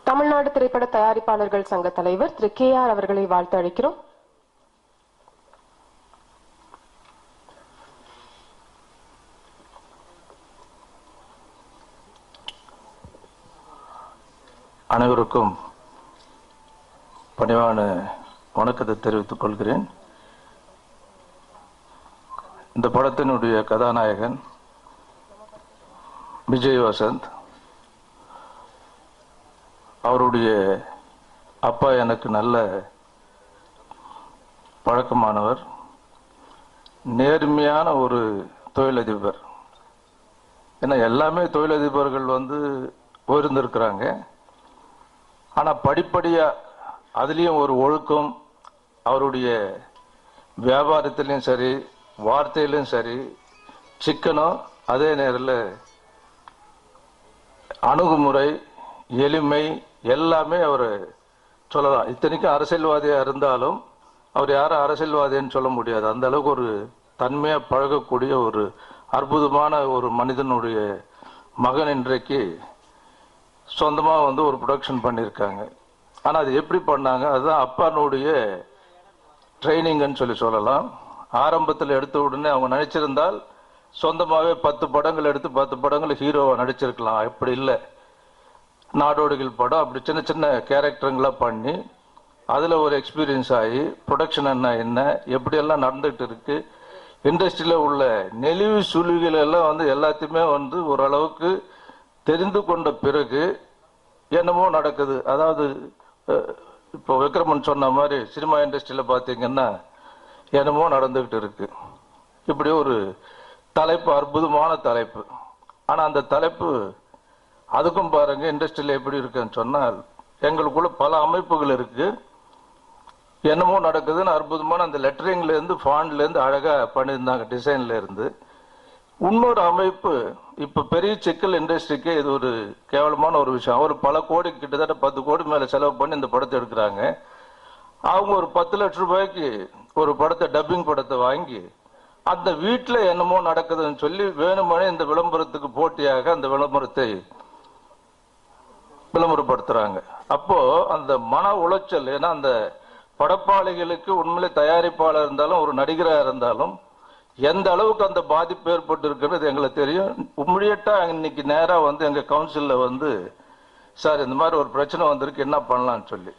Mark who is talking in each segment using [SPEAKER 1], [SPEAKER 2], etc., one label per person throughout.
[SPEAKER 1] தமிழ்நாடு திரைப்பட தயாரிப்பாளர்கள் சங்க தலைவர் திரு KR அவர்களை வாழ்த்து அழைக்கிறோம்.
[SPEAKER 2] அனைவருக்கும் பணிவான வணக்கத்தை தெரிவித்துக் கொள்கிறேன். இந்த படத்தினுடைய கதாநாயகன் விஜய் வசந்த். அவருடைய அப்பா எனக்கு நல்ல பழக்கமானவர், நேர்மையான ஒரு தொழிலதிபர். ஏன்னா எல்லாமே தொழிலதிபர்கள் உயர்ந்திருக்கிறாங்க. ஆனால் படிப்படியாக அதுலேயும் ஒரு ஒழுக்கம், அவருடைய வியாபாரத்திலையும் சரி வார்த்தையிலும் சரி சிக்கனம், அதே நேரில் அணுகுமுறை எளிமை எல்லாமே அவர் சொல்லலாம். இத்தனைக்கும் அரசியல்வாதியாக இருந்தாலும் அவர் யாரும் அரசியல்வாதின்னு சொல்ல முடியாது. அந்த அளவுக்கு ஒரு தன்மையாக பழகக்கூடிய ஒரு அற்புதமான ஒரு மனிதனுடைய மகன் இன்றைக்கு சொந்தமாக ஒரு ப்ரொடக்ஷன் பண்ணியிருக்காங்க. ஆனால் அது எப்படி பண்ணாங்க, அதுதான் அப்பானுடைய ட்ரைனிங்கன்னு சொல்லலாம். ஆரம்பத்தில் எடுத்த உடனே அவங்க நினைச்சிருந்தால் சொந்தமாகவே 10 படங்கள் எடுத்து 10 படங்கள் ஹீரோவை நடிச்சிருக்கலாம். அப்படி இல்லை, நாடோடிகள் படம் அப்படி சின்ன சின்ன கேரக்டருங்களாக பண்ணி அதில் ஒரு எக்ஸ்பீரியன்ஸ் ஆகி ப்ரொடக்ஷன் என்ன எப்படியெல்லாம் நடந்துகிட்டு இருக்கு, இண்டஸ்ட்ரியில் உள்ள நெளிவு சுழிகள் எல்லாம் எல்லாத்தையுமே ஓரளவுக்கு தெரிந்து கொண்ட பிறகு என்னமோ நடக்குது. அதாவது இப்போ விக்ரமன் சொன்ன மாதிரி சினிமா இண்டஸ்ட்ரியில் பார்த்தீங்கன்னா என்னமோ நடந்துகிட்டு இருக்கு. இப்படி ஒரு தலைப்பு, அற்புதமான தலைப்பு. ஆனால் அந்த தலைப்பு அதுக்கும் பாருங்க இண்டஸ்ட்ரியில் எப்படி இருக்குன்னு சொன்னால், எங்களுக்குள்ள பல அமைப்புகள் இருக்கு, என்னமோ நடக்குதுன்னு அற்புதமான அந்த லெட்டரிங்லேருந்து ஃபாண்ட்லேருந்து அழகாக பண்ணியிருந்தாங்க, டிசைன்ல இருந்து. இன்னொரு அமைப்பு, இப்போ பெரிய சிக்கல் இண்டஸ்ட்ரிக்கு இது ஒரு கேவலமான ஒரு விஷயம். அவர் பல கோடி, கிட்டத்தட்ட 10 கோடி மேலே செலவு பண்ணி இந்த படத்தை எடுக்கிறாங்க. அவங்க ஒரு 10 லட்சம் ரூபாய்க்கு ஒரு படத்தை, டப்பிங் படத்தை வாங்கி அந்த வீட்டில் என்னமோ நடக்குதுன்னு சொல்லி வேணுமனே இந்த விளம்பரத்துக்கு போட்டியாக அந்த விளம்பரத்தை விளம்பரப்படுத்துறாங்க. அப்போ அந்த மன உளைச்சல், ஏன்னா அந்த படப்பாளிகளுக்கு உண்மையிலே தயாரிப்பாளர் இருந்தாலும் ஒரு நடிகராக இருந்தாலும் எந்த அளவுக்கு அந்த பாதிப்பு ஏற்பட்டு இருக்கிறது எங்களுக்கு தெரியும். இம்மிடியட்டா இன்னைக்கு நேராக எங்க கவுன்சிலில் சார் இந்த மாதிரி ஒரு பிரச்சனை வந்திருக்கு, என்ன பண்ணலாம்னு சொல்லி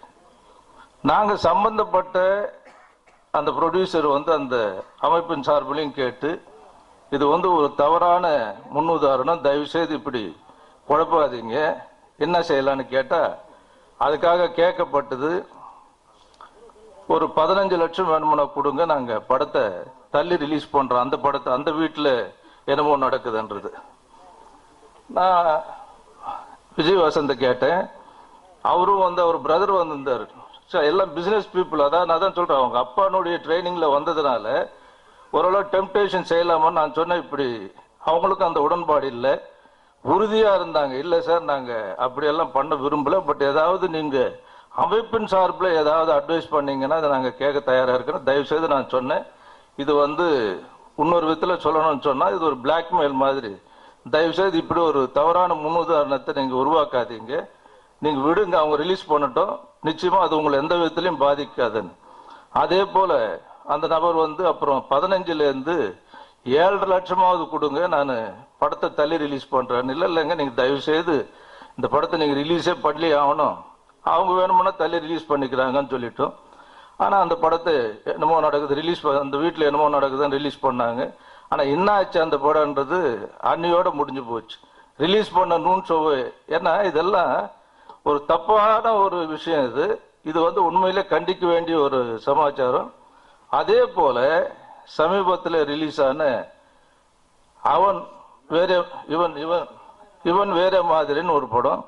[SPEAKER 2] நாங்கள் சம்பந்தப்பட்ட அந்த ப்ரொடியூசர் அந்த அமைப்பின் சார்பிலையும் கேட்டு, இது ஒரு தவறான முன்னுதாரணம், தயவு செய்து இப்படி குழப்பாதீங்க, என்ன செய்யலான்னு கேட்டால் அதுக்காக கேட்கப்பட்டது ஒரு 15 லட்சம் வேணுமுன்னா கொடுங்க, நாங்கள் படத்தை தள்ளி ரிலீஸ் பண்ணுறோம், அந்த படத்தை அந்த வீட்டில் என்னமோ நடக்குதுன்றது. நான் விஜய் வசந்த கேட்டேன். அவரும் அவர் பிரதர் வந்திருந்தார். சார் எல்லாம் பிஸ்னஸ் பீப்புள், அதான் நான் தான் சொல்கிறேன், அவங்க அப்பானுடைய ட்ரைனிங்கில் வந்ததுனால ஓரளவு டெம்டேஷன் செய்யலாமான்னு நான் சொன்னேன். இப்படி அவங்களுக்கும் அந்த உடன்பாடு இல்லை, உறுதியாக இருந்தாங்க. இல்லை சார் நாங்கள் அப்படியெல்லாம் பண்ண விரும்பலை, பட் ஏதாவது நீங்கள் அமைப்பின் சார்பில் ஏதாவது அட்வைஸ் பண்ணீங்கன்னா அதை நாங்கள் கேட்க தயாராக இருக்கிறோம். தயவுசெய்து நான் சொன்னேன், இது இன்னொரு விதத்தில் சொல்லணும்னு சொன்னால் இது ஒரு பிளாக்மெயில் மாதிரி, தயவுசெய்து இப்படி ஒரு தவறான முன்னுதாரணத்தை நீங்கள் உருவாக்காதீங்க, நீங்கள் விடுங்க, அவங்க ரிலீஸ் பண்ணட்டும், நிச்சயமாக அது உங்களை எந்த விதத்திலையும் பாதிக்காதுன்னு. அதே போல் அந்த நபர் அப்புறம் 15லேருந்து 7.5 லட்சமாவது கொடுங்க, நான் படத்தை தள்ளி ரிலீஸ் பண்ணுறேன். இல்லைங்க, நீங்கள் தயவுசெய்து இந்த படத்தை நீங்கள் ரிலீஸே பண்ணி ஆகணும், அவங்க வேணுமுன்னா தள்ளி ரிலீஸ் பண்ணிக்கிறாங்கன்னு சொல்லிட்டோம். ஆனால் அந்த படத்தை என்னமோ நடக்குது, ரிலீஸ் அந்த வீட்டில் என்னமோ நடக்குதுன்னு ரிலீஸ் பண்ணாங்க. ஆனால் என்ன ஆச்சு அந்த படம்ன்றது அன்னியோட முடிஞ்சு போச்சு. ரிலீஸ் பண்ணணும்னு ஏன்னா இதெல்லாம் ஒரு தப்பான ஒரு விஷயம். இது உண்மையிலே கண்டிக்க வேண்டிய ஒரு சமாச்சாரம். அதே போல சமீபத்தில் ரிலீஸ் ஆன அவன் வேற இவன் வேற மாதிரின்னு ஒரு படம்,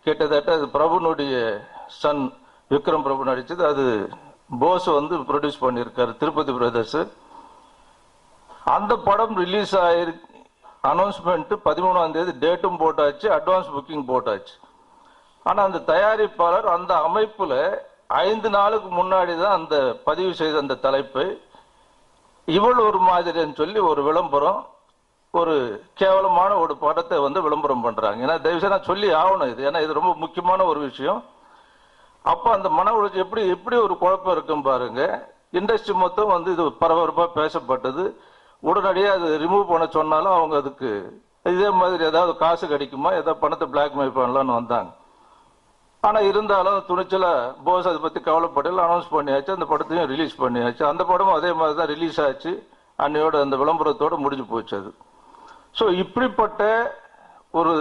[SPEAKER 2] கிட்டத்தட்ட அது பிரபுனுடைய சன் விக்ரம் பிரபு நடிச்சது. அது போஸ் ப்ரொடியூஸ் பண்ணியிருக்காரு, திருப்பதி பிரதர்ஸ். அந்த படம் ரிலீஸ் ஆயிருக்கு, அனௌன்ஸ்மெண்ட் 13ஆம் தேதி டேட்டும் போட்டாச்சு, அட்வான்ஸ் புக்கிங் போட்டாச்சு. ஆனால் அந்த தயாரிப்பாளர் அந்த அமைப்பில் 5 நாளுக்கு முன்னாடி தான் அந்த பதிவு செய்த அந்த தலைப்பை இவள் ஒரு மாதிரின்னு சொல்லி ஒரு விளம்பரம் ஒரு கேவலமான ஒரு படத்தை வந்து விளம்பரம் பண்றாங்க. ஏன்னா தயவுசெய்து நான் சொல்லி ஆகணும் இது, ஏன்னா இது ரொம்ப முக்கியமான ஒரு விஷயம். அப்ப அந்த மன உளைச்சல் எப்படி ஒரு குழப்பம் இருக்கும் பாருங்க. இண்டஸ்ட்ரி மொத்தம் வந்து இது பரபரப்பா பேசப்பட்டது. உடனடியாக அது ரிமூவ் பண்ண சொன்னாலும் அவங்க அதுக்கு இதே மாதிரி ஏதாவது காசு கிடைக்குமா, ஏதாவது பணத்தை பிளாக்மெயில் பண்ணலாம்னு வந்தாங்க. ஆனா இருந்தாலும் துணிச்சல போஸ் அதை பத்தி கவலைப்படல, அனௌன்ஸ் பண்ணியாச்சு, அந்த படத்தையும் ரிலீஸ் பண்ணியாச்சு. அந்த படமும் அதே மாதிரி தான் ரிலீஸ் ஆச்சு, அன்னையோட அந்த விளம்பரத்தோட முடிஞ்சு போச்சு அது. ஸோ இப்படிப்பட்ட ஒரு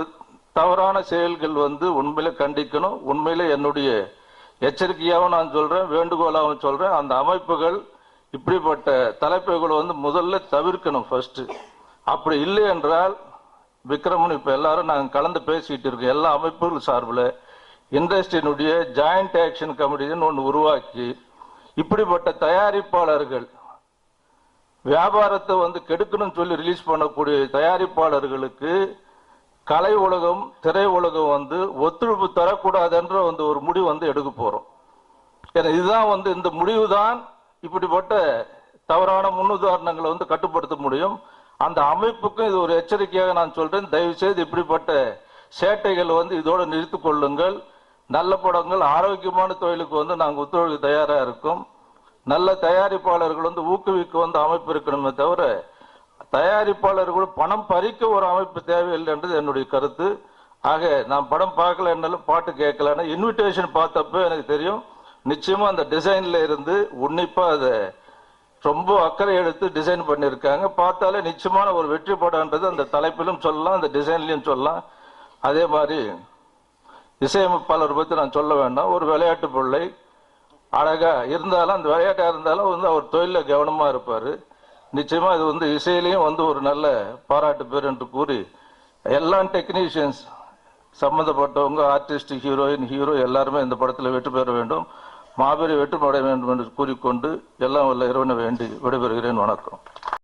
[SPEAKER 2] தவறான செயல்கள் வந்து உண்மையில கண்டிக்கணும். உண்மையில என்னுடைய எச்சரிக்கையாகவும் நான் சொல்றேன், வேண்டுகோளாகவும் சொல்றேன். அந்த அமைப்புகள் இப்படிப்பட்ட தலைப்புகளை வந்து முதல்ல தவிர்க்கணும் ஃபர்ஸ்ட். அப்படி இல்லை என்றால் விக்ரமன் இப்ப எல்லாரும் நாங்கள் கலந்து பேசிட்டு இருக்கோம், எல்லா அமைப்புகள் சார்பில் இண்டஸ்ட்ரியினுடைய ஜாயிண்ட் ஆக்ஷன் கமிட்டின்னு ஒன்று உருவாக்கி இப்படிப்பட்ட தயாரிப்பாளர்கள் வியாபாரத்தை வந்து கெடுக்கணும்னு சொல்லி ரிலீஸ் பண்ணக்கூடிய தயாரிப்பாளர்களுக்கு கலை உலகம் திரை உலகம் வந்து ஒத்துழைப்பு தரக்கூடாதுன்ற வந்து ஒரு முடிவு வந்து எடுக்க போறோம். ஏன்னா இதுதான் வந்து இந்த முடிவு தான் இப்படிப்பட்ட தவறான முன்னுதாரணங்களை வந்து கட்டுப்படுத்த முடியும். அந்த அமைப்புக்கும் இது ஒரு எச்சரிக்கையாக நான் சொல்றேன். தயவு செய்து இப்படிப்பட்ட சேட்டைகள் வந்து இதோட நிறுத்திக் கொள்ளுங்கள். நல்ல படங்கள் ஆரோக்கியமான தொழிலுக்கு வந்து நாங்கள் ஒத்துழைக்க தயாரா இருக்கோம். நல்ல தயாரிப்பாளர்கள் வந்து ஊக்குவிக்க வந்து அமைப்பு இருக்கணுமே தவிர தயாரிப்பாளர்கள் பணம் பறிக்க ஒரு அமைப்பு தேவையில்லை என்றது என்னுடைய கருத்து. ஆக நான் படம் பார்க்கல என்னாலும் பாட்டு கேட்கலன்னா இன்விடேஷன் பார்த்தப்ப எனக்கு தெரியும் நிச்சயமா அந்த டிசைன்ல இருந்து உன்னிப்பா அதை ரொம்ப அக்கறை எடுத்து டிசைன் பண்ணியிருக்காங்க. பார்த்தாலே நிச்சயமான ஒரு வெற்றி படம்ன்றது அந்த தலைப்பிலும் சொல்லலாம், அந்த டிசைன்லயும் சொல்லலாம். அதே மாதிரி இசையமைப்பாளர் பத்தி நான் சொல்ல வேண்டாம். ஒரு விளையாட்டு பிள்ளை அழகா இருந்தாலும் அந்த விளையாட்டா இருந்தாலும் வந்து அவர் தொழில கவனமா இருப்பாரு. நிச்சயமா இது வந்து இசையிலையும் வந்து ஒரு நல்ல பாராட்டு பேர் என்று கூறி எல்லா டெக்னீஷியன்ஸ் சம்பந்தப்பட்டவங்க ஆர்டிஸ்ட் ஹீரோ எல்லாருமே இந்த படத்தில் வெற்றி பெற வேண்டும், மாபெரும் வெற்றி பெற வேண்டும் என்று கூறிக்கொண்டு எல்லாம் வல்ல இறைவனை வேண்டி விடைபெறுகிறேன். வணக்கம்.